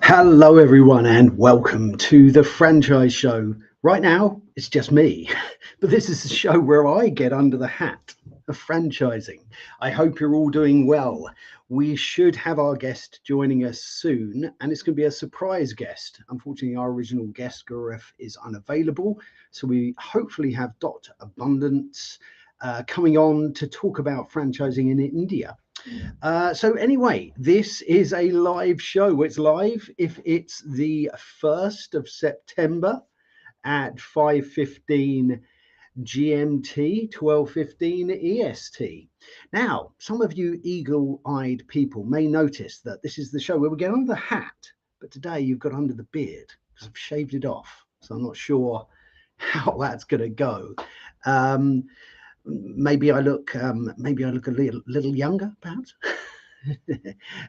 Hello, everyone, and welcome to the Franchise Show. Right now, it's just me, but this is the show where I get under the hat of franchising. I hope you're all doing well. We should have our guest joining us soon, and it's going to be a surprise guest. Unfortunately, our original guest, Gaurav, is unavailable, so we hopefully have Dr. Abundance coming on to talk about franchising in India. So anyway, this is a live show. It's live if it's the 1st of September at 5:15 GMT, 12:15 EST. Now, some of you eagle-eyed people may notice that this is the show where we get under the hat, but today you've got under the beard because I've shaved it off. So I'm not sure how that's going to go. Maybe I look a little younger, perhaps.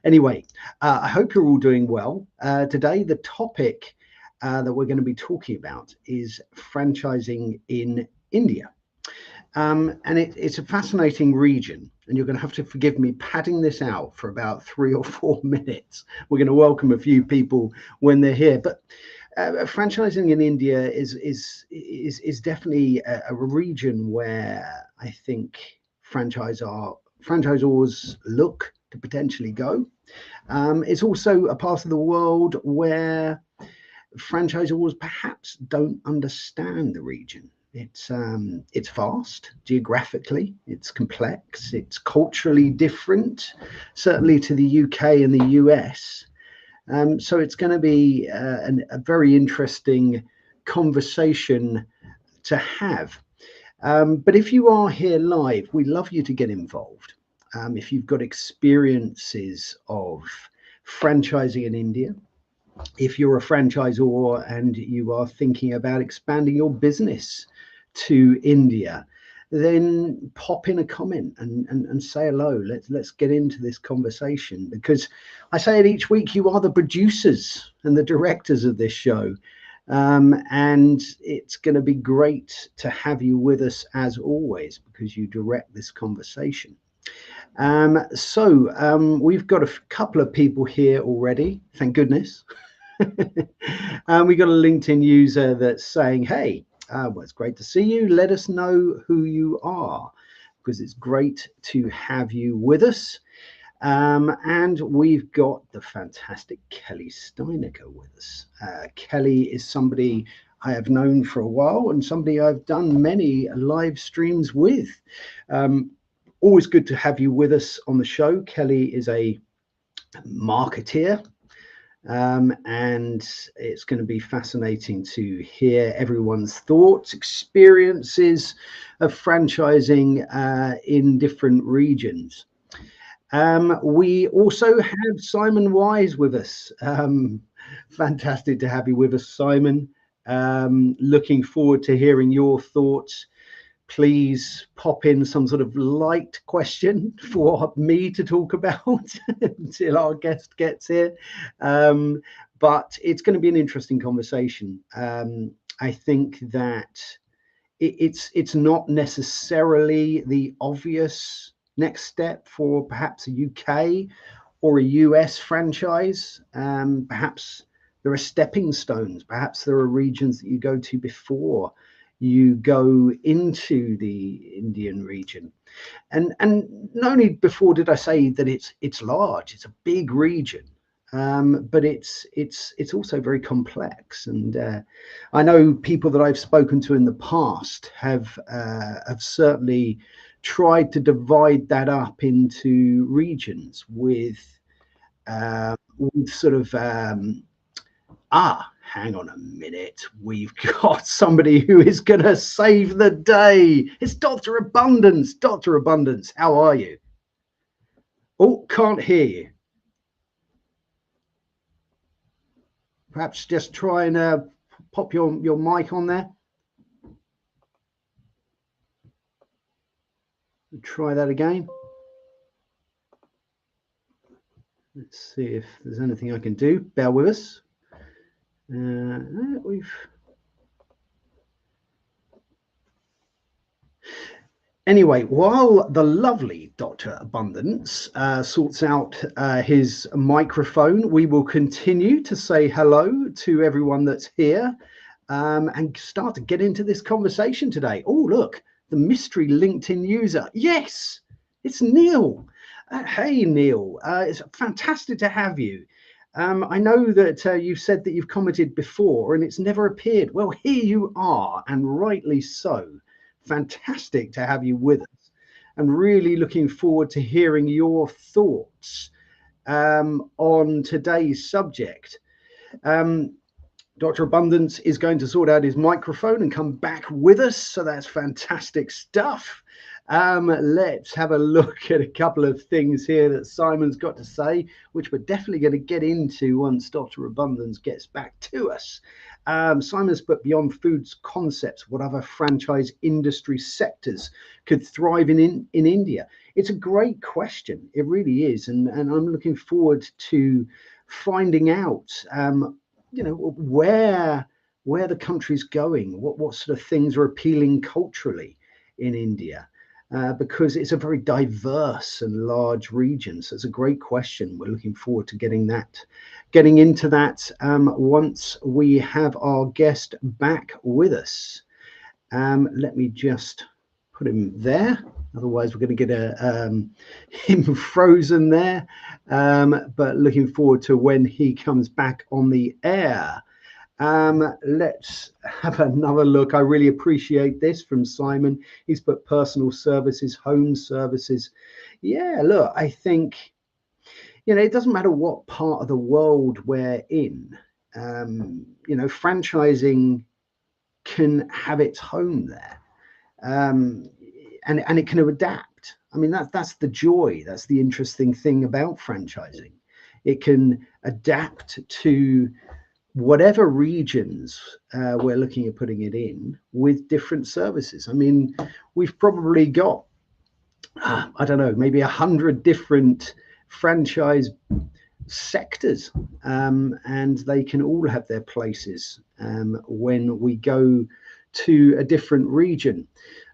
Anyway, I hope you're all doing well. Today, the topic that we're going to be talking about is franchising in India. And it's a fascinating region, and you're going to have to forgive me padding this out for about 3 or 4 minutes. We're going to welcome a few people when they're here, but franchising in India is definitely a region where I think franchisors look to potentially go. It's also a part of the world where franchisors perhaps don't understand the region. It's vast geographically, it's complex, it's culturally different, certainly to the UK and the US. So it's going to be a very interesting conversation to have. But if you are here live, we love you to get involved. If you've got experiences of franchising in India, if you're a franchisor and you are thinking about expanding your business to India, then pop in a comment and say hello. Let's get into this conversation, because I say it each week, you are the producers and the directors of this show. And it's going to be great to have you with us as always, because you direct this conversation. We've got a couple of people here already, thank goodness. We got a LinkedIn user that's saying, hey, well, it's great to see you. Let us know who you are, because it's great to have you with us. And we've got the fantastic Kelly Steinecker with us. Kelly is somebody I have known for a while and somebody I've done many live streams with. Always good to have you with us on the show. Kelly is a marketeer. And it's going to be fascinating to hear everyone's thoughts, experiences of franchising in different regions. We also have Simon Wise with us. Fantastic to have you with us, Simon. Looking forward to hearing your thoughts. Please pop in some sort of light question for me to talk about until our guest gets here. But it's going to be an interesting conversation. I think that it's not necessarily the obvious next step for perhaps a UK or a US franchise. Perhaps there are stepping stones. Perhaps there are regions that you go to before you go into the Indian region. And not only before did I say that it's large, it's a big region, but it's also very complex. And I know people that I've spoken to in the past have certainly tried to divide that up into regions with sort of hang on a minute, we've got somebody who is going to save the day. It's Dr. Abundance. Dr. Abundance, how are you? Oh, can't hear you. Perhaps just try and pop your mic on there. Try that again. Let's see if there's anything I can do. Bear with us. Anyway, while the lovely Dr. Abundance sorts out his microphone, we will continue to say hello to everyone that's here and start to get into this conversation today. Oh, look, the mystery LinkedIn user. Yes, it's Neil. Hey, Neil. It's fantastic to have you. I know that you've said that you've commented before and it's never appeared. Well, here you are, and rightly so. Fantastic to have you with us, and really looking forward to hearing your thoughts on today's subject. Dr. Abundance is going to sort out his microphone and come back with us, so that's fantastic stuff. Let's have a look at a couple of things here that Simon's got to say, which we're definitely going to get into once Dr. Abundance gets back to us. Simon's put beyond foods concepts, what other franchise industry sectors could thrive in India? It's a great question. It really is. And I'm looking forward to finding out, where the country's going, what sort of things are appealing culturally in India. Because it's a very diverse and large region. So it's a great question. We're looking forward to getting into that once we have our guest back with us. Let me just put him there. Otherwise, we're going to get him frozen there. But looking forward to when he comes back on the air. Let's have another look. I really appreciate this from Simon. He's put personal services, home services. Yeah, look, I think, it doesn't matter what part of the world we're in. Franchising can have its home there. And it can adapt. I mean, that's the joy. That's the interesting thing about franchising. It can adapt to whatever regions we're looking at putting it in with different services. I mean, we've probably got, I don't know, maybe 100 different franchise sectors, and they can all have their places when we go to a different region.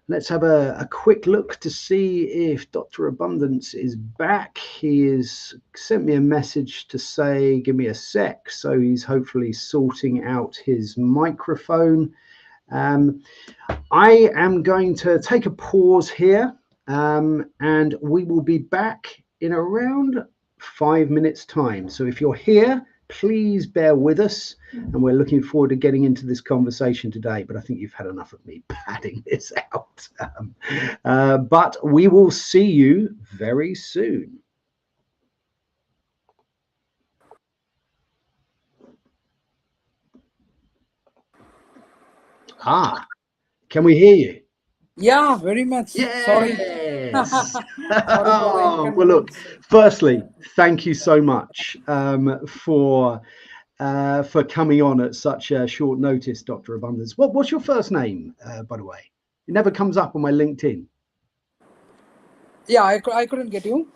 Let's have a quick look to see if Dr. Abundance is back. He has sent me a message to say, give me a sec. So he's hopefully sorting out his microphone. I am going to take a pause here, and we will be back in around 5 minutes time. So if you're here, please bear with us, and we're looking forward to getting into this conversation today, but I think you've had enough of me padding this out. But we will see you very soon. Can we hear you? Yeah, very much. Yes. Sorry. Sorry for Well, look, inconvenience. firstly, thank you so much for coming on at such a short notice, Dr. Abundance. What's your first name, by the way? It never comes up on my LinkedIn. Yeah, I couldn't get you.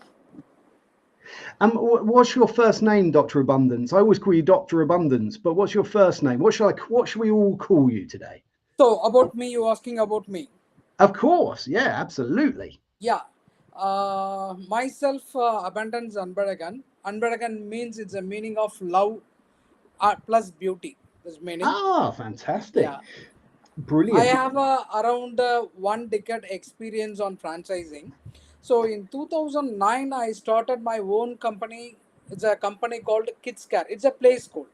What's your first name, Dr. Abundance? I always call you Dr. Abundance, but what's your first name? What should we all call you today? So about me, you asking about me? Of course, yeah, absolutely. Yeah, myself, abundance unbaragan. Unbaragan means it's a meaning of love, art plus beauty. This meaning. Fantastic. Yeah, I Brilliant. have around 1 decade experience on franchising. So in 2009, I started my own company. It's a company called Kids Care. It's a play school.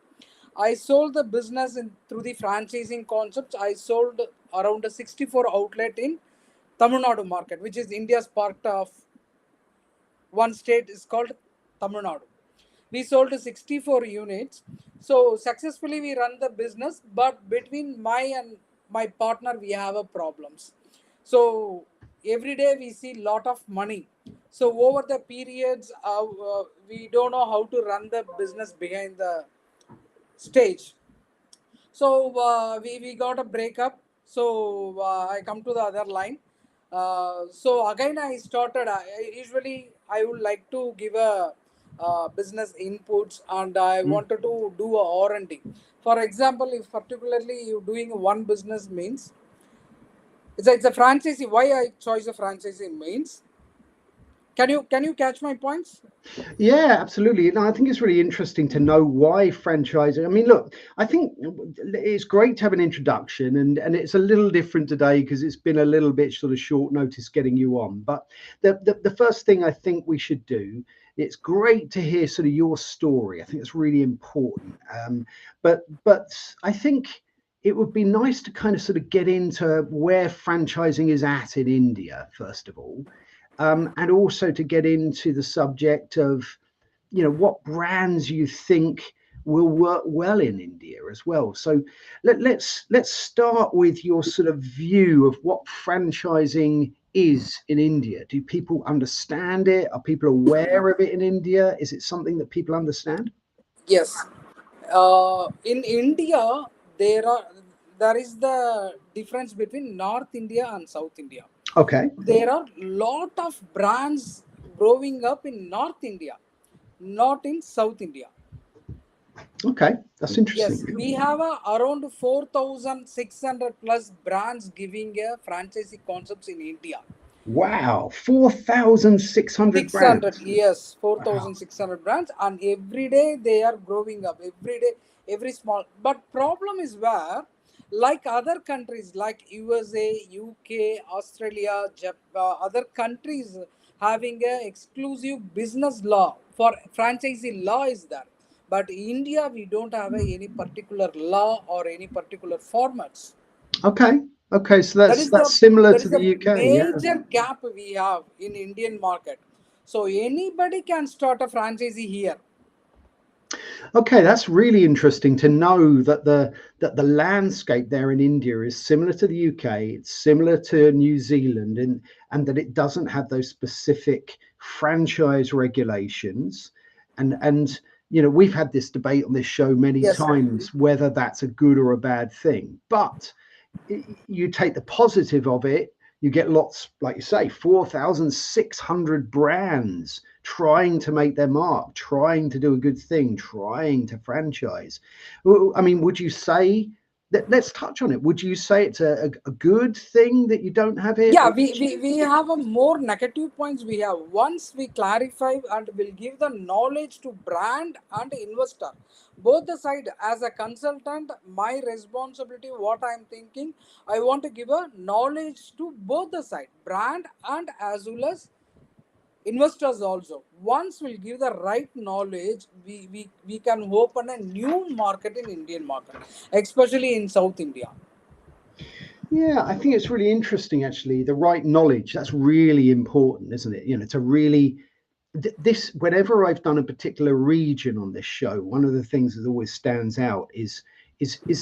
I sold the business through the franchising concepts. I sold around a 64 outlet in Tamil Nadu market, which is India's part of one state is called Tamil Nadu. We sold 64 units. So successfully we run the business, but between my partner we have a problems. So every day we see lot of money. So over the periods, we don't know how to run the business behind the stage. So we got a breakup. So I come to the other line. So again I started. Usually I would like to give a business inputs, and I wanted to do a R&D. For example, if particularly you doing one business means It's a franchisee. Why I choose a franchisee means, can you catch my points? Yeah, absolutely. No, I think it's really interesting to know why franchising. I mean, look, I think it's great to have an introduction, and it's a little different today because it's been a little bit sort of short notice getting you on. But the first thing I think we should do, it's great to hear sort of your story. I think it's really important. But I think it would be nice to kind of sort of get into where franchising is at in India, first of all, and also to get into the subject of, what brands you think will work well in India as well. So let's start with your sort of view of what franchising is in India. Do people understand it? Are people aware of it in India? Is it something that people understand? Yes. In India, there are there is the difference between North India and South India. Okay. There are lot of brands growing up in North India, not in South India. Okay, that's Yes, interesting. we have around 4,600 plus brands giving a franchisee concepts in India. Wow, 4,600 600, brands. yes, Wow. 4,600 brands, and every day they are growing up. Every day, every small. But problem is where, like other countries like USA, UK, Australia, Japan, other countries having a exclusive business law for franchisee law is there. But India, we don't have any particular law or any particular formats. Okay. Okay, so That that's is the that's similar that to is the the UK. Yeah. major gap we have in Indian market. So anybody can start a franchisee here. Okay, that's really interesting to know that the landscape there in India is similar to the UK, it's similar to New Zealand, and that it doesn't have those specific franchise regulations. And we've had this debate on this show many Yes. times whether that's a good or a bad thing. But you take the positive of it, you get lots, like you say, 4,600 brands trying to make their mark, trying to do a good thing, trying to franchise. I mean, would you say that, let's touch on it, would you say it's a good thing that you don't have it? Yeah, we have a more negative points we have. Once we clarify and will give the knowledge to brand and investor. Both the side as a consultant, my responsibility, what I'm thinking, I want to give a knowledge to both the side, brand and as well as investors also. Once we'll give the right knowledge, we can open a new market in Indian market, especially in South India. Yeah, I think it's really interesting actually. The right knowledge, that's really important, isn't it? To really this, whenever I've done a particular region on this show, one of the things that always stands out is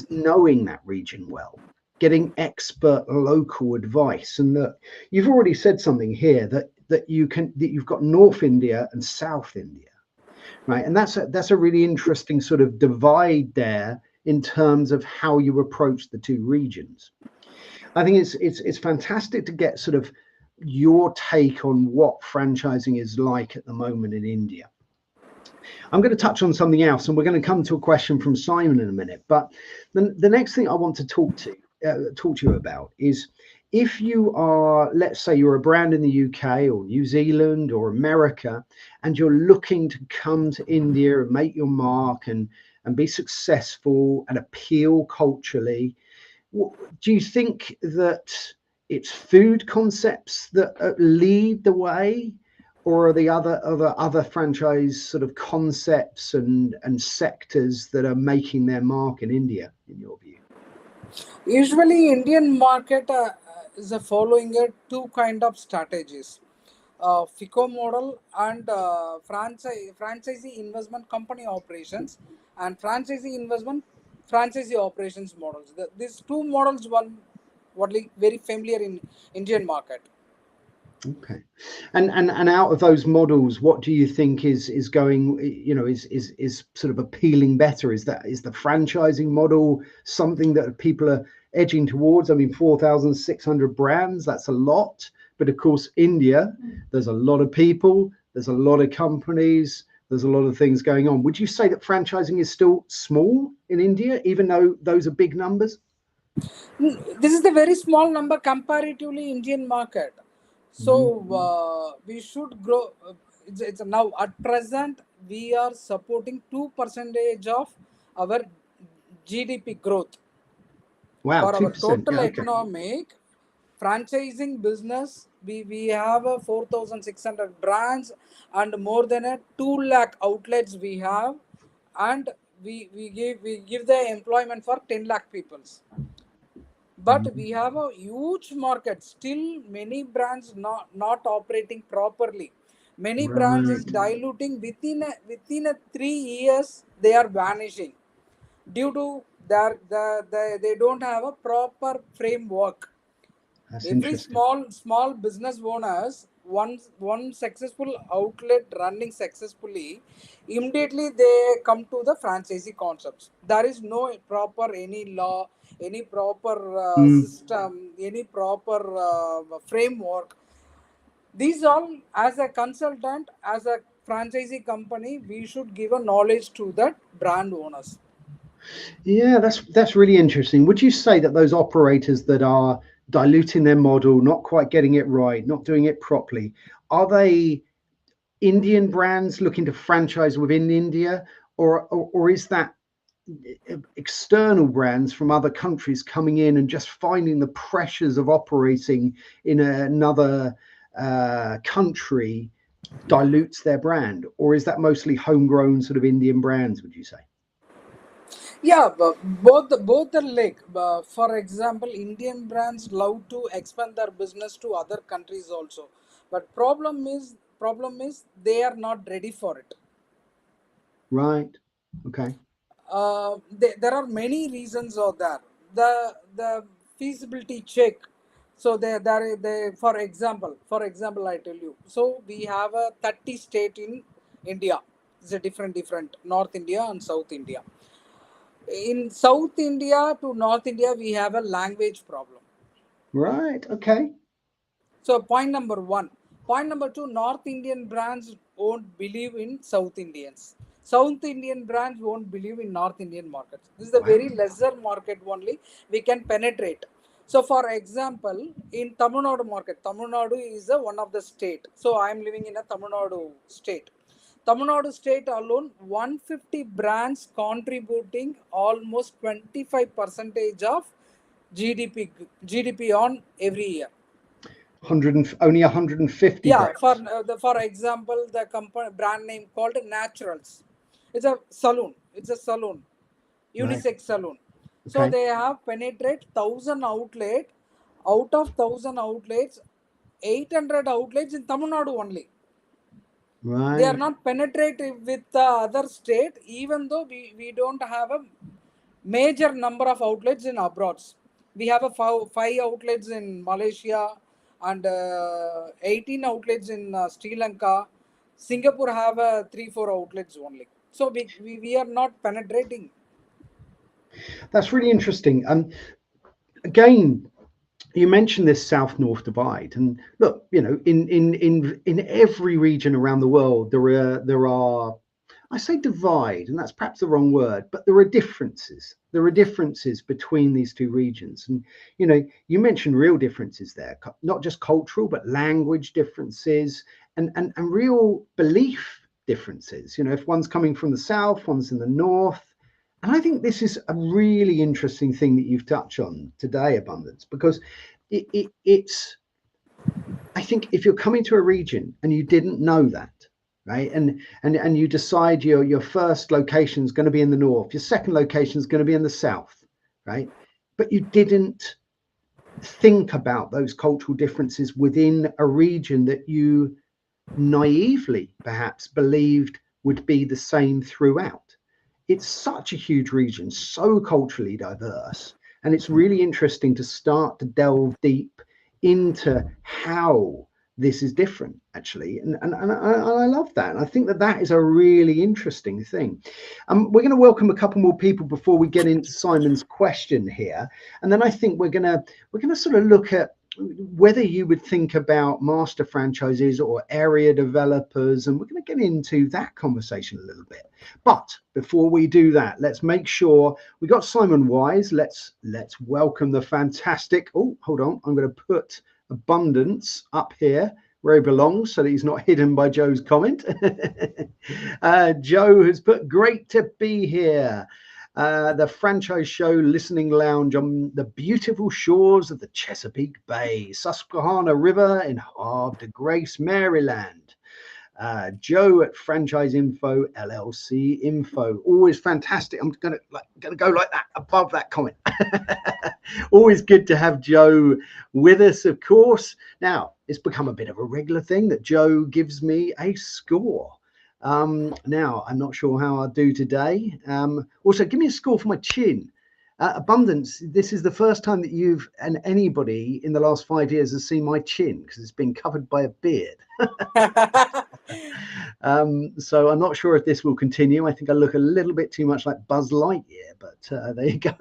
knowing that region well, getting expert local advice. And that you've already said something here that you've got North India and South India, right? And that's a really interesting sort of divide there in terms of how you approach the two regions. I think it's fantastic to get sort of your take on what franchising is like at the moment in India. I'm going to touch on something else, and we're going to come to a question from Simon in a minute. But the next thing I want to talk to you about is, if you are, let's say, you're a brand in the UK or New Zealand or America, and you're looking to come to India and make your mark and be successful and appeal culturally. Do you think that it's food concepts that lead the way, or are the other franchise sort of concepts and sectors that are making their mark in India, in your view? Usually, Indian market is following two kind of strategies: FICO model and franchisee investment company operations, and franchisee operations models. These two models one what very familiar in Indian market. Okay, and out of those models, what do you think is going, is sort of appealing better? Is the franchising model something that people are edging towards? I mean, 4,600 brands, that's a lot. But of course, India, there's a lot of people, there's a lot of companies, there's a lot of things going on. Would you say that franchising is still small in India, even though those are big numbers? This is the very small number comparatively Indian market. So we should grow. It's now at present we are supporting 2% of our GDP growth Wow, for our 2%. total Yeah, okay. economic franchising business. We have a 4,600 brands and more than a 2 lakh outlets we have, and we give the employment for 10 lakh peoples. But we have a huge market still. Many brands not operating properly. Many brands is Right. diluting within a 3 years. They are vanishing due to they don't have a proper framework. That's Every interesting. small business owners, one successful outlet running successfully, immediately they come to the franchisee concepts. There is no proper any law, any proper Mm. system, any proper framework. These all, as a consultant, as a franchisee company, we should give a knowledge to that brand owners. Yeah, that's really interesting. Would you say that those operators that are diluting their model, not quite getting it right, not doing it properly, are they Indian brands looking to franchise within India, or is that external brands from other countries coming in and just finding the pressures of operating in another country dilutes their brand, or is that mostly homegrown sort of Indian brands? Would you say? Yeah, but both the like. For example, Indian brands love to expand their business to other countries also, but problem is they are not ready for it. Right. Okay. There are many reasons of that. The feasibility check. So for example, I tell you. So we have a 30 state in India. It's a different North India and South India. In South India to North India, we have a language problem. Right. Okay. So point number one. Point number two, North Indian brands won't believe in South Indians. South Indian brands won't believe in North Indian markets. This is a Wow. very lesser market only we can penetrate. So for example, in Tamil Nadu market, Tamil Nadu is one of the state. So I am living in a Tamil Nadu state. Tamil Nadu state alone, 150 brands contributing almost 25 percentage of GDP on every year. 100 and, only 150 Yeah, for brands. for example, the company brand name called Naturals. It's a saloon, Right. unisex saloon. So Okay. they have penetrate 1,000 outlet. Out of 1,000 outlets, 800 outlets in Tamil Nadu only. They are Right. not penetrative with the other state, even though we don't have a major number of outlets in abroads. We have a five outlets in Malaysia and 18 outlets in Sri Lanka. Singapore have 3 4 outlets only. So we are not penetrating. That's really interesting. Again, you mentioned this south-north divide, and look, in every region around the world, there are, I say divide, and that's perhaps the wrong word, but there are differences. There are differences between these two regions, and you mentioned real differences there, not just cultural, but language differences, and real belief differences. If one's coming from the south, one's in the north. And I think this is a really interesting thing that you've touched on today, Abundance, because it's, I think if you're coming to a region and you didn't know that, right, and you decide your first location is going to be in the north, your second location is going to be in the south, right, but you didn't think about those cultural differences within a region that you naively perhaps believed would be the same throughout. It's such a huge region, so culturally diverse, and it's really interesting to start to delve deep into how this is different actually, and I love that, and I think that is a really interesting thing. We're going to welcome a couple more people before we get into Simon's question here, and then I think we're going to sort of look at whether you would think about master franchises or area developers, and we're going to get into that conversation a little bit. But before we do that, let's make sure we got Simon Wise. Let's welcome the fantastic. Oh, hold on, I'm going to put Abundance up here where he belongs so that he's not hidden by Joe's comment. Joe has put, great to be here. The franchise show listening lounge on the beautiful shores of the Chesapeake Bay, Susquehanna River in Havre de Grace, Maryland. Joe at Franchise Info LLC Info. Always fantastic. I'm gonna go like that above that comment. Always good to have Joe with us, of course. Now it's become a bit of a regular thing that Joe gives me a score. Now I'm not sure how I'll do today. Also, give me a score for my chin. Abundance, this is the first time that you've and anybody in the last 5 years has seen my chin because it's been covered by a beard. So I'm not sure if this will continue. I think I look a little bit too much like Buzz Lightyear, but there you go.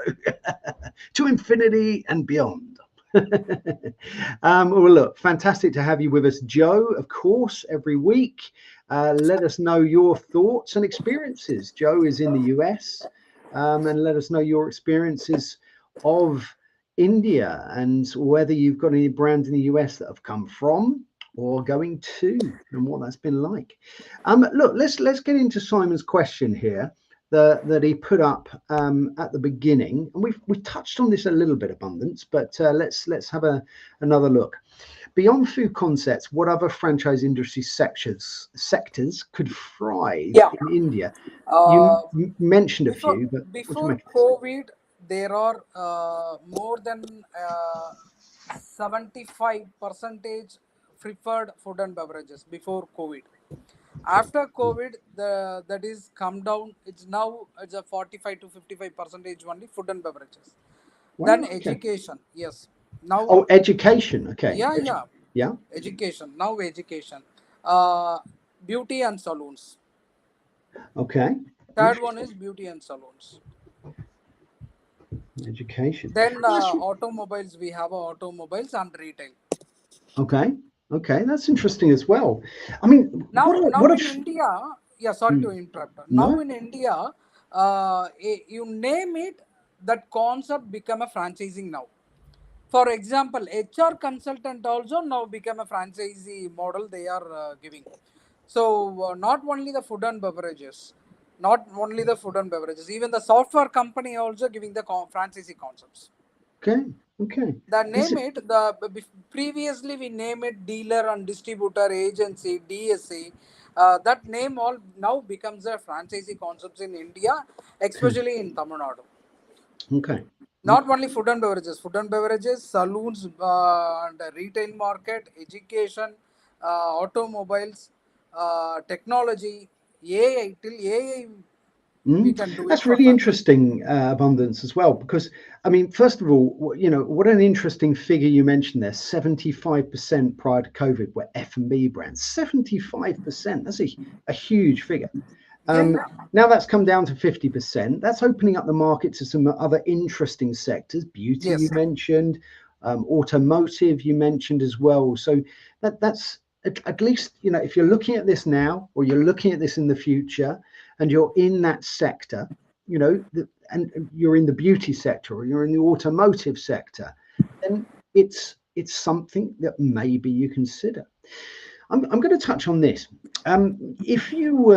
To infinity and beyond. Well, look, fantastic to have you with us, Joe, of course, every week. Let us know your thoughts and experiences. Joe is in the US, and let us know your experiences of India and whether you've got any brands in the US that have come from or going to, and what that's been like. Look, let's get into Simon's question here that he put up at the beginning, and we've touched on this a little bit, Abundance, but let's have another look. Beyond food concepts, what other franchise industry sectors could thrive in India? You mentioned a few, but before COVID, there are more than 75% preferred food and beverages before COVID. After COVID, that is come down. It's a 45 to 55% only food and beverages. Wow, Then okay. education, yes. Now, oh, education, okay. Yeah. Education, now education. Beauty and salons. Okay. Third one is beauty and salons. Education. Then automobiles, we have automobiles and retail. Okay. Okay, that's interesting as well. I mean, Now what in India, sorry to interrupt. Now No? in India, you name it, that concept become a franchising now. For example, HR consultant also now become a franchisee model they are giving. So not only the food and beverages, even the software company also giving the franchisee concepts. Okay. Okay. The name it, previously we name it dealer and distributor agency, DSA. That name all now becomes a franchisee concepts in India, especially in Tamil Nadu. Okay. Not only food and beverages, saloons, and retail market, education, automobiles, technology, AI, till AI. We can do That's it for really fun. interesting, Abundance, as well, because I mean, first of all, what an interesting figure you mentioned there. 75% prior to COVID were F&B brands. 75%. That's a huge figure. Now that's come down to 50%. That's opening up the market to some other interesting sectors. Beauty, you mentioned, automotive, you mentioned as well. So that's at least, if you're looking at this now, or you're looking at this in the future, and you're in that sector, and you're in the beauty sector, or you're in the automotive sector, then it's something that maybe you consider. I'm going to touch on this. If you,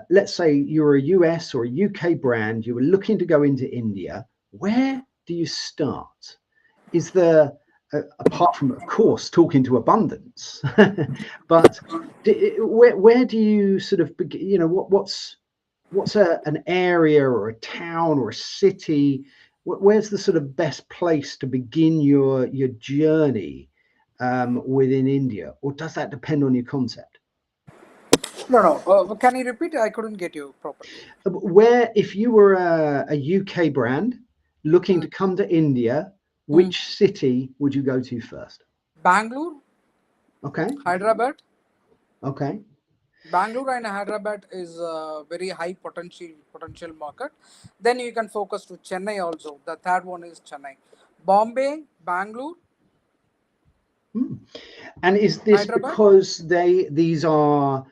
let's say you're a US or a UK brand, you were looking to go into India, where do you start? Is there, apart from, of course, talking to Abundance, but where do you sort of begin? What's an area or a town or a city? Where's the sort of best place to begin your journey within India, or does that depend on your concept? No. Can you repeat? I couldn't get you properly. Where, if you were a UK brand looking to come to India, which city would you go to first? Bangalore. Okay. Hyderabad. Okay. Bangalore and Hyderabad is a very high potential market. Then you can focus to Chennai also. The third one is Chennai. Bombay, Bangalore, And is this Hyderabad. because these are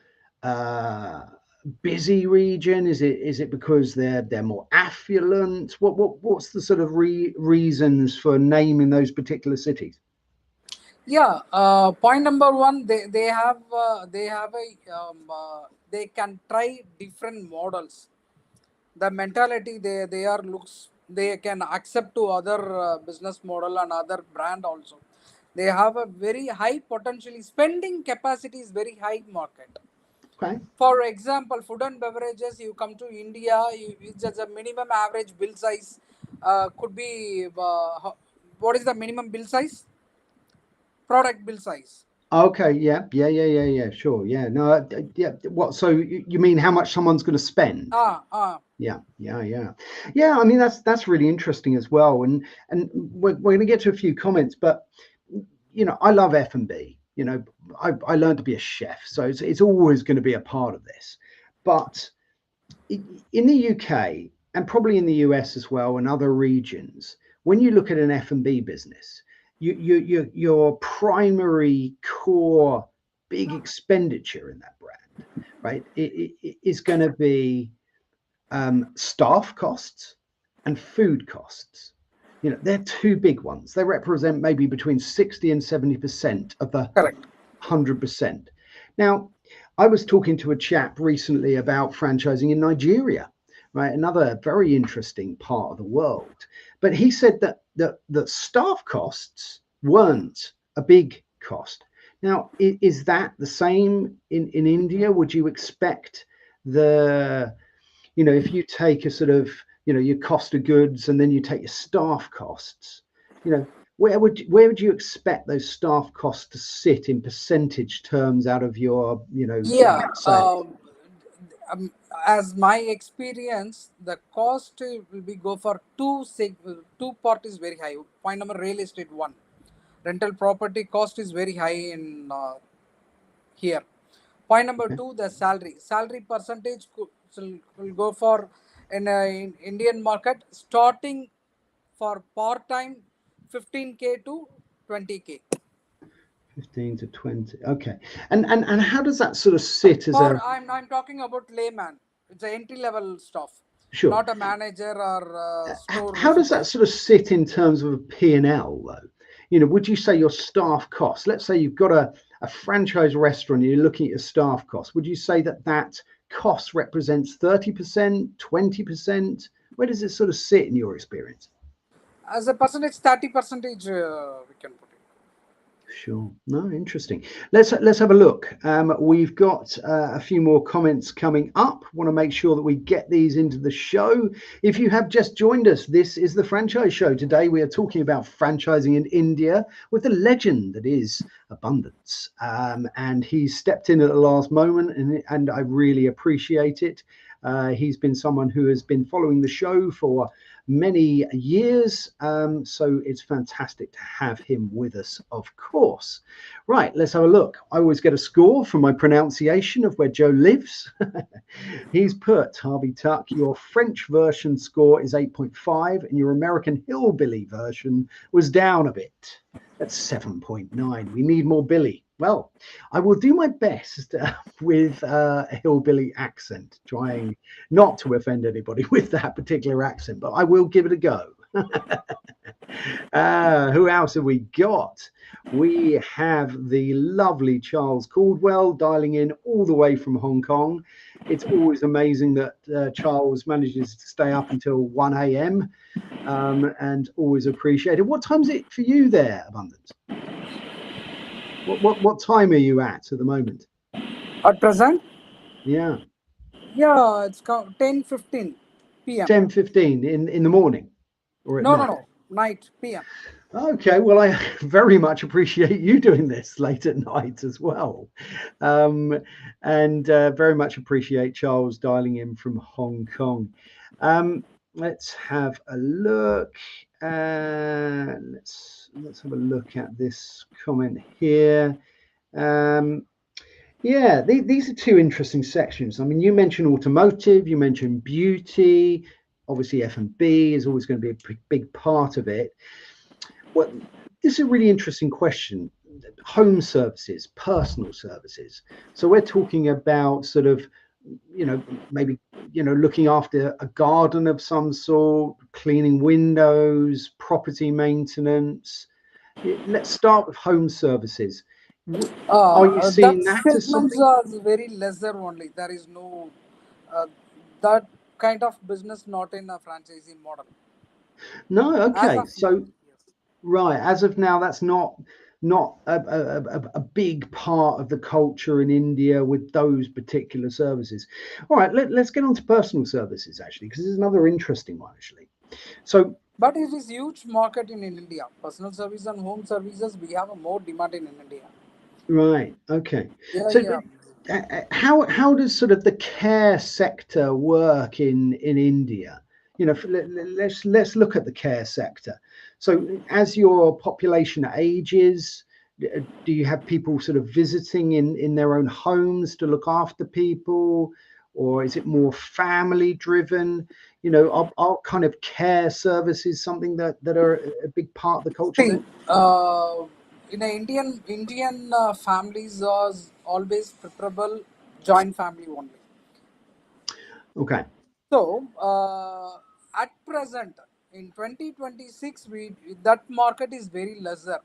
busy region? Is it because they're more affluent? What's the sort of reasons for naming those particular cities? Yeah, point number one, they have a they can try different models. The mentality they are looks they can accept to other business model and other brand also. They have a very high potentially spending capacity is very high market. Okay. For example, food and beverages, you come to India, it's just a minimum average bill size could be what is the minimum bill size? Product bill size. Okay. Yeah. Sure. Yeah. No. Yeah. What? So you mean how much someone's going to spend? Yeah. I mean that's really interesting as well. And we're going to get to a few comments, but I love F&B. I learned to be a chef, so it's always going to be a part of this. But in the UK and probably in the US as well and other regions, when you look at an F&B business, your primary core big expenditure in that brand, right, is going to be staff costs and food costs. They're two big ones. They represent maybe between 60 and 70% of the Correct. 100%. Now, I was talking to a chap recently about franchising in Nigeria, right? Another very interesting part of the world. But he said that the staff costs weren't a big cost. Now, is that the same in India? Would you expect if you take a sort of, your cost of goods and then you take your staff costs, where would you expect those staff costs to sit in percentage terms out of your, Yeah, net sales? um, as my experience, the cost will be go for two part is very high. Point number real estate one, rental property cost is very high in here. Point number Okay. two, the salary percentage will go for in Indian market starting for part time 15K to 20K. 15 to 20. Okay. And how does that sort of sit as a, For I'm talking about layman. It's a entry level stuff, sure. not a manager or store How does that super. sort of sit in terms of a P&L though? Would you say your staff costs, let's say you've got a franchise restaurant, you're looking at your staff costs, would you say that cost represents 30%, 20%? Where does it sort of sit in your experience? As a percentage, 30 percentage we can put it. Sure. No, interesting. Let's have a look. We've got a few more comments coming up. Want to make sure that we get these into the show. If you have just joined us, this is the Franchise Show. Today we are talking about franchising in India with the legend that is Abundance. And he stepped in at the last moment, and I really appreciate it. He's been someone who has been following the show for many years. So it's fantastic to have him with us, of course. Right, let's have a look. I always get a score for my pronunciation of where Joe lives. He's put, Harvey Tuck, your French version score is 8.5 and your American Hillbilly version was down a bit. That's 7.9. We need more Billy. Well, I will do my best with a hillbilly accent, trying not to offend anybody with that particular accent, but I will give it a go. Who else have we got? We have the lovely Charles Caldwell dialing in all the way from Hong Kong. It's always amazing that Charles manages to stay up until 1 a.m. And always appreciated. What time is it for you there, Abundance? What time are you at the moment? At present, Yeah. yeah, it's 10:15 p.m. 10:15 in the morning or at night? No, night p.m. Okay, well, I very much appreciate you doing this late at night as well. And very much appreciate Charles dialing in from Hong Kong. Let's have a look. Let's have a look at this comment here. Yeah, these are two interesting sections. I mean, you mentioned automotive, you mentioned beauty. Obviously, F&B is always going to be a big part of it. Well, this is a really interesting question. home services, personal services. So we're talking about sort of, maybe, looking after a garden of some sort, cleaning windows, property maintenance. Let's start with home services. Are you That seeing that as segments something? are very lesser only. There is no uh, that kind of business not in a franchisee model No, as okay. of now. So Yes. right, as of now, that's not a big part of the culture in India with those particular services. All right, let's get on to personal services actually, because this is another interesting one actually. So But it is huge market in India. Personal service and home services, we have a more demand in India. right, okay. Yeah, So yeah. how does sort of the care sector work in India? Let's look at the care sector. So as your population ages, do you have people sort of visiting in their own homes to look after people, or is it more family driven? Are kind of care services something that are a big part of the culture See, there? in a Indian families are always preferable joint family only. Okay. So, at present, in 2026, that market is very lesser.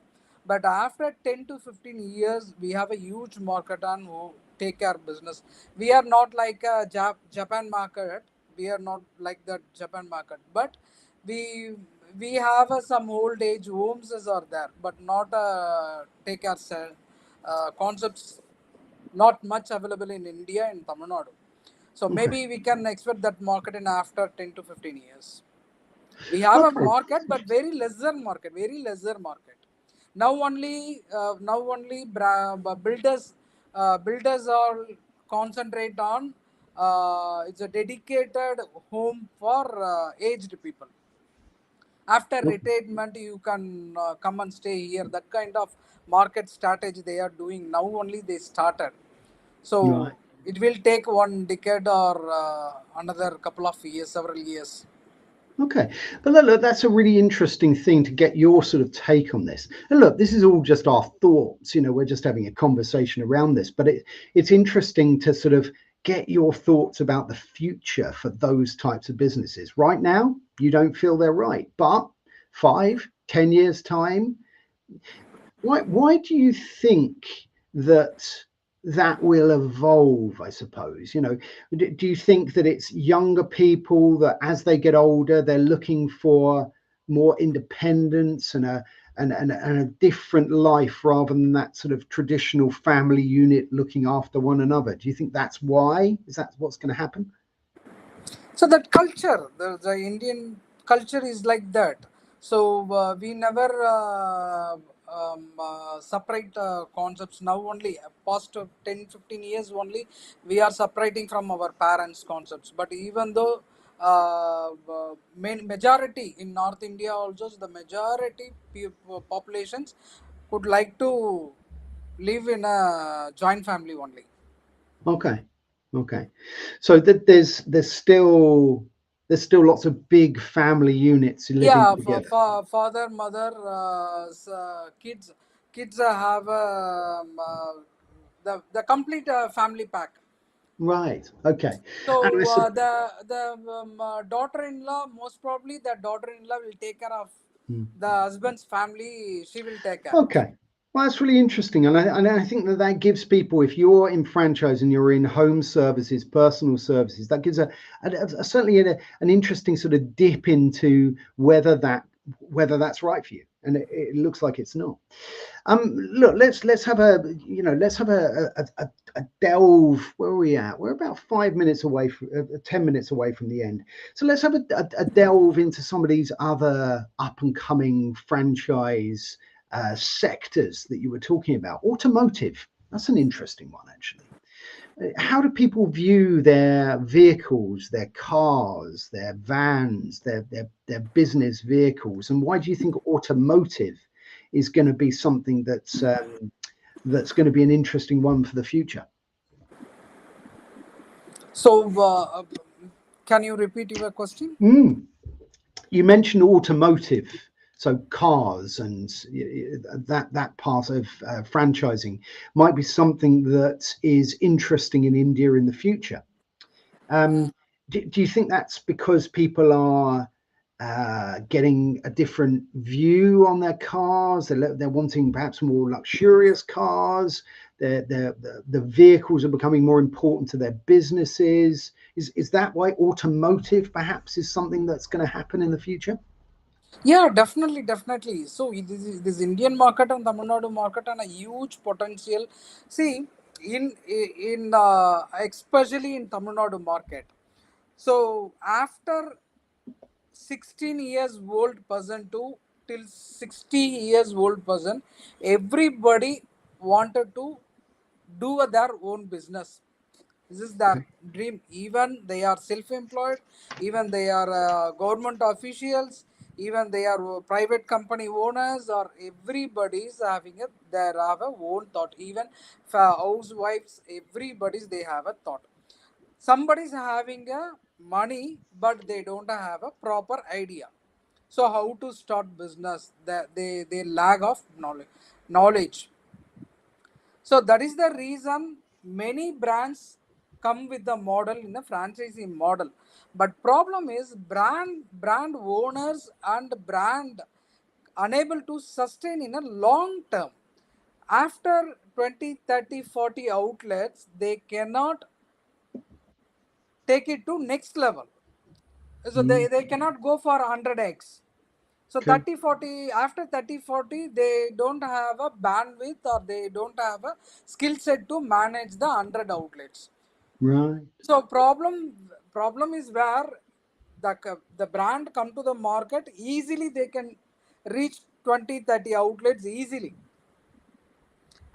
But after 10 to 15 years, we have a huge market on who take care business. We are not like a Japan market. We are not like that Japan market. But we we have some old age homes are there, but not take care concepts not much available in India and Tamil Nadu. So Okay. maybe we can expect that market in after 10 to 15 years. We have a Okay. market, but very lesser market. Now only builders are concentrate on it's a dedicated home for aged people. After Okay. retirement, you can come and stay here. That kind of market strategy they are doing now. Only they started, Right. so it will take one decade or another couple of years, several years. Okay, but look, that's a really interesting thing to get your sort of take on this. And look, this is all just our thoughts. We're just having a conversation around this, but it's interesting to sort of get your thoughts about the future for those types of businesses. Right now, you don't feel they're right, but 5, 10 years time, why do you think that that will evolve, I suppose? Do you think that it's younger people that as they get older, they're looking for more independence and a different life rather than that sort of traditional family unit looking after one another? Do you think that's why? Is that what's going to happen? So that culture, the Indian culture is like that. So we never separate concepts now only. Past 10, 15 years only, we are separating from our parents' concepts. But even though majority in North India also, the majority populations could like to live in a joint family only. Okay, okay. So that there's still lots of big family units living Yeah, together. father, mother, kids have the complete family pack. Right. Okay. So And I said, the daughter-in-law, most probably the daughter-in-law will take care of hmm, the husband's family. She will take care. okay. Well, that's really interesting, and I think that gives people, if you're in franchise and you're in home services, personal services, that gives certainly an interesting sort of dip into whether that's right for you, and it looks like it's not. Look, let's have a delve. Where are we at? We're about 5 minutes away from 10 minutes away from the end. So let's have a delve into some of these other up and coming franchise sectors that you were talking about. Automotive. That's an interesting one, actually. How do people view their vehicles, their cars, their vans, their business vehicles, and why do you think automotive is going to be something that's going to be an interesting one for the future? So can you repeat your question? Mm. You mentioned automotive. So cars and that part of franchising might be something that is interesting in India in the future. Do you think that's because people are getting a different view on their cars? They're wanting perhaps more luxurious cars. The vehicles are becoming more important to their businesses. Is that why automotive perhaps is something that's going to happen in the future? Yeah, definitely, definitely. So this Indian market and Tamil Nadu market and a huge potential. See, in especially in Tamil Nadu market. So after 16 years old person to till 60 years old person, everybody wanted to do their own business. This is their Okay. dream. Even they are self-employed, even they are government officials, even they are private company owners, or everybody is having a they have a own thought. Even for housewives, everybody's they have a thought. Somebody's having a money, but they don't have a proper idea. So how to start business? They lack of knowledge. So that is the reason many brands come with the model in the franchisee model. But problem is brand owners and brand unable to sustain in a long term. After 20, 30, 40 outlets, they cannot take it to next level. So Mm, they cannot go for 100x. So okay. 30 40, after 30 40, they don't have a bandwidth or they don't have a skill set to manage the 100 outlets. Right. So problem is where the brand come to the market easily, they can reach 20 30 outlets easily.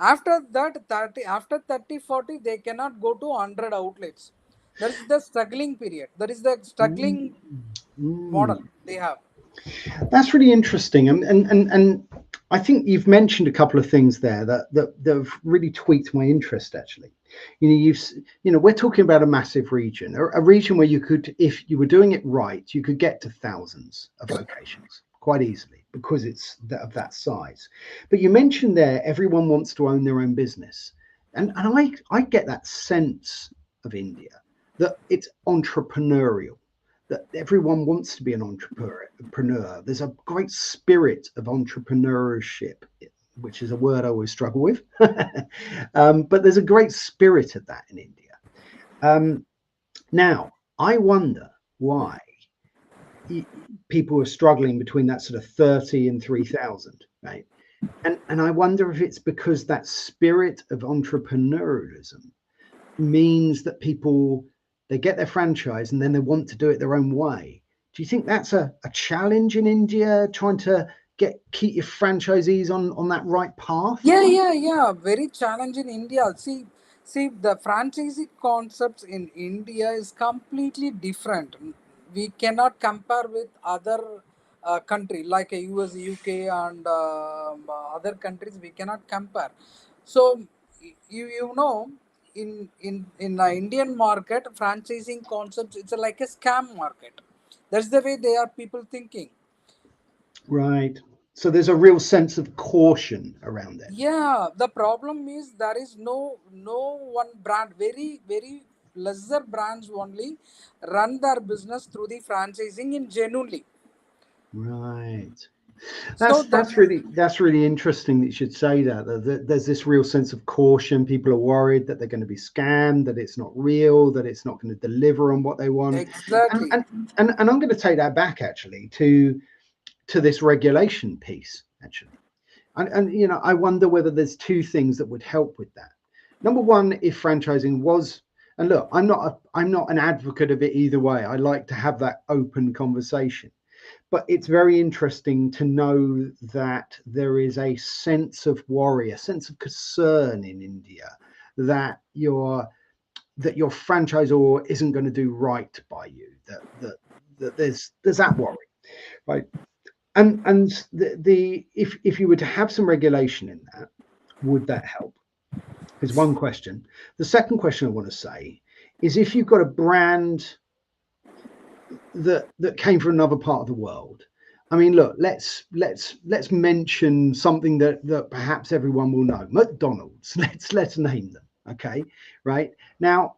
After that 30, after 30 40, they cannot go to 100 outlets. That is the struggling period. That is the Mm, struggling model mm. they have. That's really interesting, and I think you've mentioned a couple of things there that have really tweaked my interest. Actually, we're talking about a massive region, a region where you could, if you were doing it right, you could get to thousands of locations quite easily because it's of that size. But you mentioned there, everyone wants to own their own business, and I get that sense of India that it's entrepreneurial, that everyone wants to be an entrepreneur. There's a great spirit of entrepreneurship, which is a word I always struggle with. But there's a great spirit of that in India. Um, Now, I wonder why people are struggling between that sort of 30 and 3,000, right? And I wonder if it's because that spirit of entrepreneurialism means that people, they get their franchise and then they want to do it their own way. Do you think that's a challenge in India, trying to keep your franchisees on that right path? Yeah, yeah, yeah. Very challenging in India. See, the franchisee concepts in India is completely different. We cannot compare with other country like a US, UK, and other countries. We cannot compare. So you know, in the Indian market, franchising concepts, it's like a scam market. That's the way they are people thinking. Right. So there's a real sense of caution around it. Yeah, the problem is there is no one brand. Very lesser brands only run their business through the franchising in genuinely. Right. So That's really interesting that you should say that there's this real sense of caution. People are worried that they're going to be scammed, that it's not real, that it's not going to deliver on what they want. And exactly. and and I'm going to take that back actually to this regulation piece actually. And I wonder whether there's two things that would help with that. Number one, if franchising was, and look, I'm not an advocate of it either way. I like to have that open conversation, but it's very interesting to know that there is a sense of worry, a sense of concern in India that your franchisor isn't going to do right by you. That there's that worry, right? And the if you were to have some regulation in that, would that help? Is one question. The second question I want to say is, if you've got a brand that came from another part of the world, I mean, look, let's mention something that perhaps everyone will know. McDonald's. Let's name them. Okay, right now,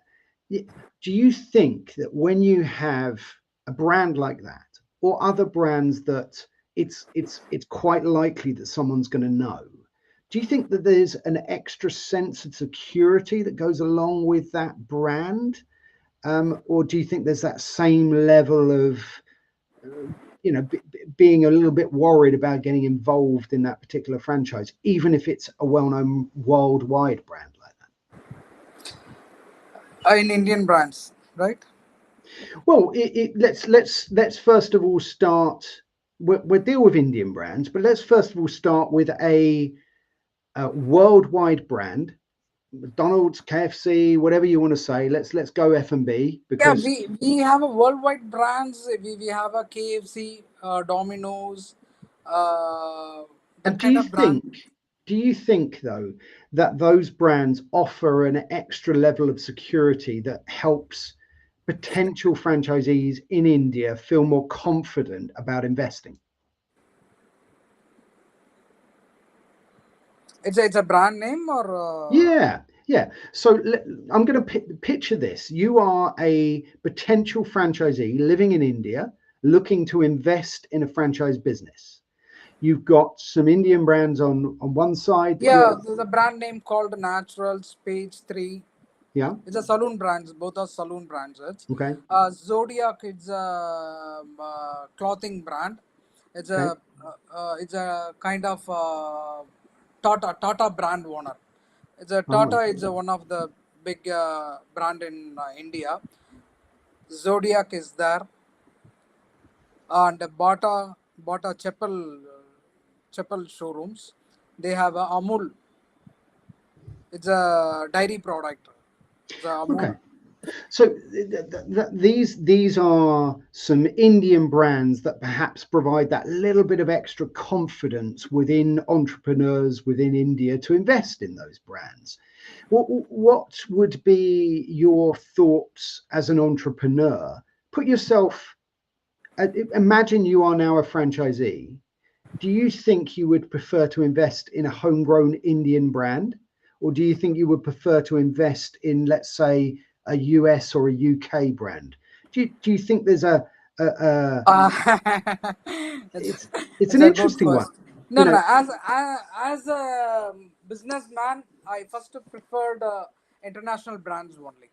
do you think that when you have a brand like that, or other brands that it's quite likely that someone's going to know? Do you think that there's an extra sense of security that goes along with that brand, or do you think there's that same level of being a little bit worried about getting involved in that particular franchise, even if it's a well-known worldwide brand like that? In Indian brands, right? Well, let's first of all start. We'll deal with Indian brands, but let's first of all start with a worldwide brand, McDonald's, KFC, whatever you want to say. Let's go F&B Yeah, because. we have a worldwide brands. We have a KFC, Domino's, that And kind of brand. do you think though that those brands offer an extra level of security that helps potential franchisees in India feel more confident about investing? It's a brand name or Yeah, yeah. So I'm going to picture this. You are a potential franchisee living in India looking to invest in a franchise business. You've got some Indian brands on one side that yeah, you're, there's a brand name called Naturals Page 3. yeah, It's a saloon brands. Both are saloon brands. okay, Zodiac. It's a clothing brand. okay. It's a kind of Tata brand owner. It's a Tata. Oh, It's one of the big brand in India. Zodiac is there, and Bata Chapel showrooms. They have a Amul. It's a dairy product. It's a okay. Amul. So these are some Indian brands that perhaps provide that little bit of extra confidence within entrepreneurs within India to invest in those brands. What would be your thoughts as an entrepreneur? Put yourself, imagine you are now a franchisee. Do you think you would prefer to invest in a homegrown Indian brand? Or do you think you would prefer to invest in, let's say, a US or a UK brand? Do you think there's a Uh, it's, it's it's an a good interesting one, first. you No, no, know? no. As a businessman, I first preferred international brands only.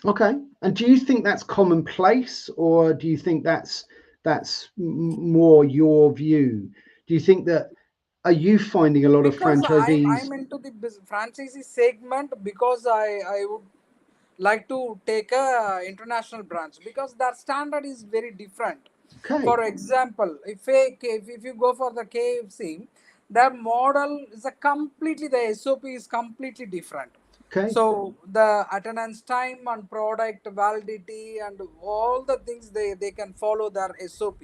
Okay. And do you think that's commonplace, or do you think that's more your view? Do you think that are you finding a lot of Because franchisees? I'm into the franchisee segment, because I would like to take international brands because their standard is very different. Okay. For example, if you go for the KFC, their model is a completely, the SOP is completely different. Okay. So the attendance time and product validity and all the things, they can follow their SOP.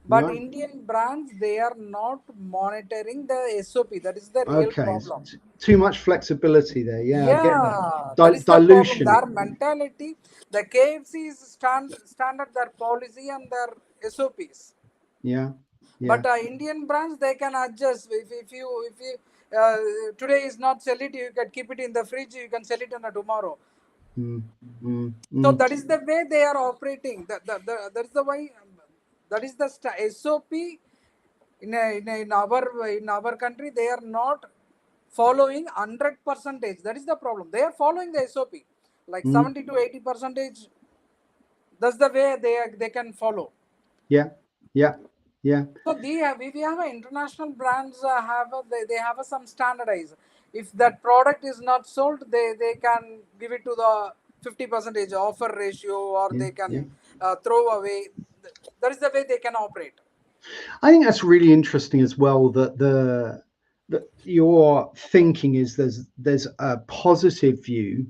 But Right. Indian brands, they are not monitoring the SOP. That is the real Okay. problem. Too much flexibility there. Yeah, I get that. Yeah, that is the problem. Dilution. Their mentality, the KFC is standard, their policy and their SOPs. Yeah. Yeah. But Indian brands, they can adjust. If you today is not sell it, you can keep it in the fridge. You can sell it on a tomorrow. Mm, mm, So mm. that is the way they are operating. That's the way. That is the SOP in our country. They are not following 100 percentage. That is the problem. They are following the SOP like Mm. 70 to 80 percentage. That's the way they can follow. Yeah. Yeah. Yeah. So we have a international brands they have some standardized. If that product is not sold, they can give it to the 50 percentage offer ratio, or Yeah. they Yeah. can throw away. That is the way they can operate. I think that's really interesting as well that that your thinking is there's a positive view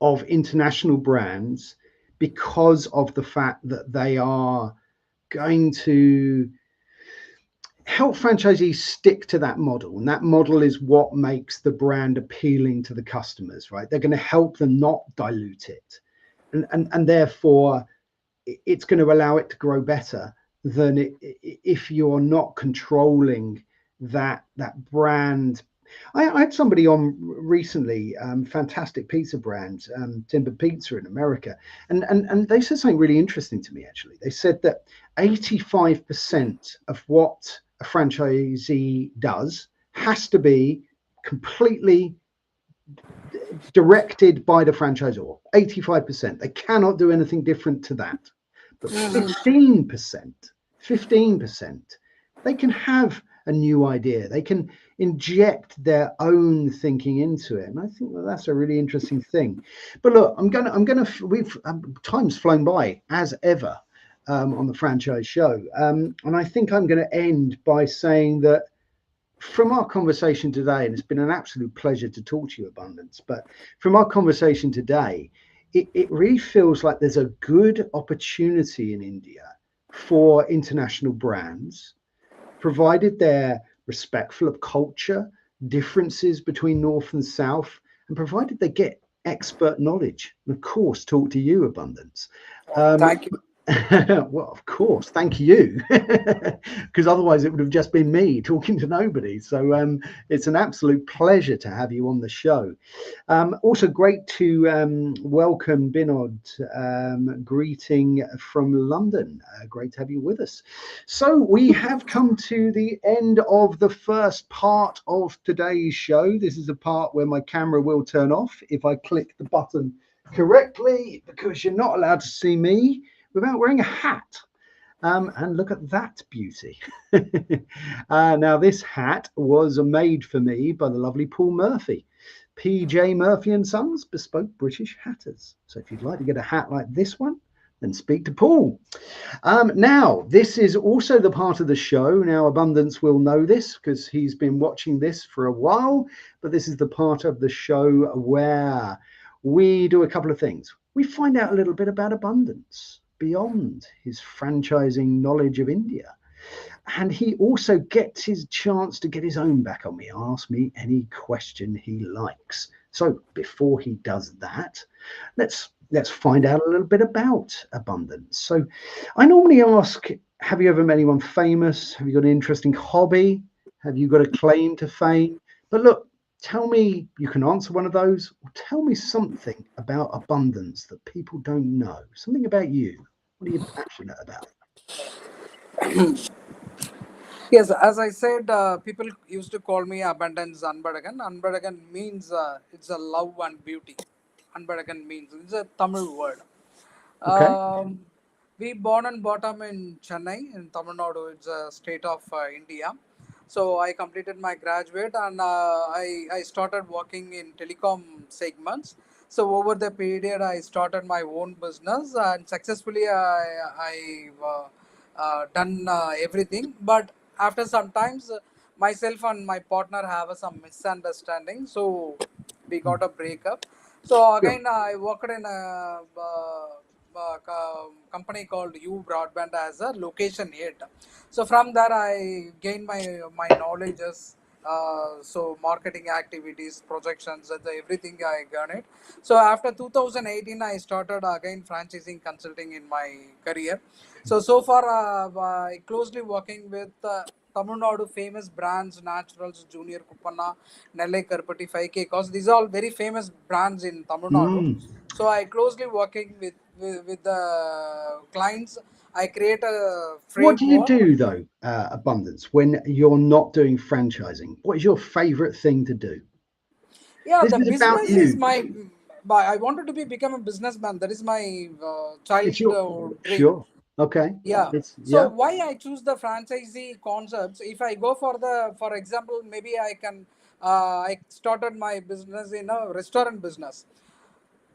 of international brands because of the fact that they are going to help franchisees stick to that model, and that model is what makes the brand appealing to the customers, right? They're going to help them not dilute it, and therefore it's going to allow it to grow better. than if you're not controlling that brand. I had somebody on recently, fantastic pizza brand, Timber Pizza in America, and they said something really interesting to me. Actually, they said that 85% of what a franchisee does has to be completely directed by the franchisor. 85%. They cannot do anything different to that. But 15%, they can have a new idea. They can inject their own thinking into it, and I think that's a really interesting thing. But look, we've time's flown by as ever on the franchise show, and I think I'm going to end by saying that from our conversation today, and it's been an absolute pleasure to talk to you, Abundance, but from our conversation today, it really feels like there's a good opportunity in India for international brands, provided they're respectful of culture, differences between North and South, and provided they get expert knowledge. And of course, talk to you, Abundance. Thank you. Well, of course, thank you, because otherwise it would have just been me talking to nobody. So it's an absolute pleasure to have you on the show. Also, great to welcome Binod, greeting from London. Great to have you with us. So we have come to the end of the first part of today's show. This is a part where my camera will turn off if I click the button correctly, because you're not allowed to see me without wearing a hat. And look at that beauty. Now, this hat was made for me by the lovely Paul Murphy. PJ Murphy and Sons, bespoke British hatters. So if you'd like to get a hat like this one, then speak to Paul. Now, this is also the part of the show. Now, Abundance will know this because he's been watching this for a while, but this is the part of the show where we do a couple of things. We find out a little bit about Abundance beyond his franchising knowledge of India. And he also gets his chance to get his own back on me, ask me any question he likes. So before he does that, let's find out a little bit about Abundance. So I normally ask, have you ever met anyone famous? Have you got an interesting hobby? Have you got a claim to fame? But look, tell me, you can answer one of those, or tell me something about Abundance that people don't know. Something about you. What are you passionate about? Yes, as I said, people used to call me Abundance Anbadagan. Anbadagan means it's a love and beauty. Anbadagan means it's a Tamil word. Okay. We born and bottom in Chennai, in Tamil Nadu. It's a state of India. So I completed my graduate, and I started working in telecom segments. So over the period, I started my own business, and successfully I done everything. But after some times, myself and my partner have some misunderstanding. So we got a breakup. So Sure. again, I worked in a company called U Broadband as a location head. So from there, I gained my knowledges. So marketing activities, projections, everything I got it. So after 2018, I started again franchising consulting in my career. So far, I closely working with Tamil Nadu famous brands, Naturals, Junior Kupana, Nellai Karpati, 5K, cause these are all very famous brands in Tamil Nadu. Mm. So I closely working with the clients. I create a What do you framework. do though, Abundance, when you're not doing franchising? What is your favorite thing to do? Yeah, This the is about business is you. my. I wanted to become a businessman. That is my It's your childhood dream. sure. Okay. Yeah. It's So yeah. why I choose the franchisee concepts? If I go for example, maybe I can. I started my business in a restaurant business.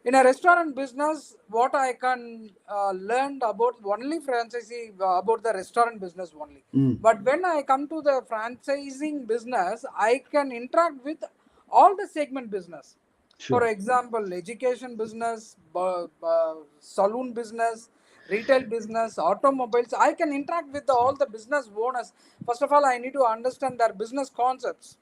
In a restaurant business, what I can learn about only franchisee about the restaurant business only. Mm. But when I come to the franchising business, I can interact with all the segment business. For Sure. example, education business, saloon business, retail business, automobiles. I can interact with all the business owners. First of all, I need to understand their business concepts.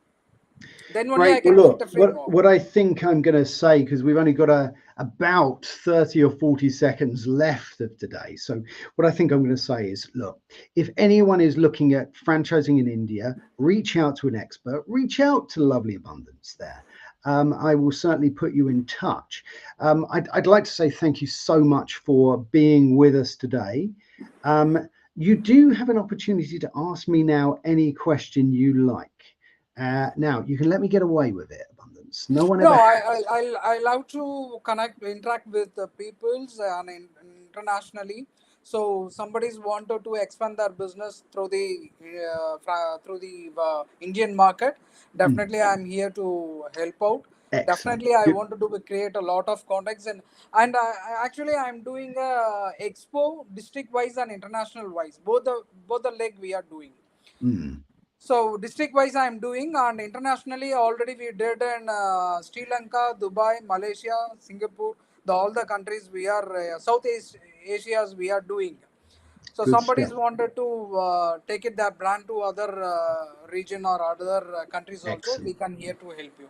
Then only I Great. Well, can create look, a framework. what I think I'm going to say, because we've only got about 30 or 40 seconds left of today. So what I think I'm going to say is, look, if anyone is looking at franchising in India, reach out to an expert, reach out to Lovely Abundance there. I will certainly put you in touch. I'd like to say thank you so much for being with us today. You do have an opportunity to ask me now any question you like. Now, you can let me get away with it, Abundance. No one No, ever. I love to interact with the peoples and internationally. So somebody's wanted to expand their business through the Indian market. Definitely, I'm here to help out. Excellent. Definitely, I Good. want to create a lot of contacts, and actually I'm doing a expo district wise and international wise. Both the leg we are doing. Mm, So district wise I am doing, and internationally already we did in Sri Lanka, Dubai, Malaysia, Singapore, all the countries we are Asia's we are doing. So good somebody's stuff. wanted to take it that brand to other region or other countries also. We Excellent. can here to help you.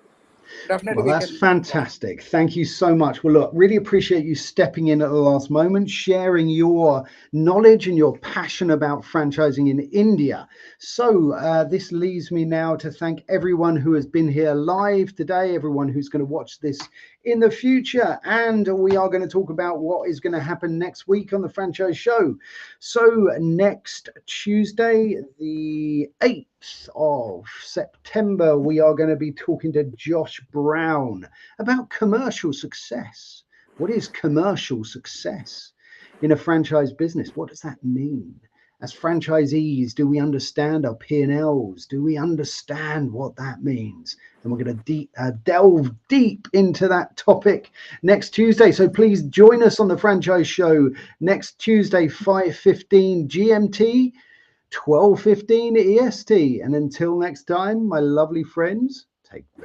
Definitely Well, we that's can join. fantastic. Thank you so much. Well, look, really appreciate you stepping in at the last moment, sharing your knowledge and your passion about franchising in India. So, this leaves me now to thank everyone who has been here live today, everyone who's going to watch this in the future. And we are going to talk about what is going to happen next week on the Franchise Show. So, next Tuesday, the 8th of September, we are going to be talking to Josh Brown about commercial success. What is commercial success in a franchise business? What does that mean? As franchisees, do we understand our P&Ls? Do we understand what that means? And we're going to delve deep into that topic next Tuesday. So please join us on the Franchise Show next Tuesday, 5:15 GMT, 12:15 EST. And until next time, my lovely friends, take care.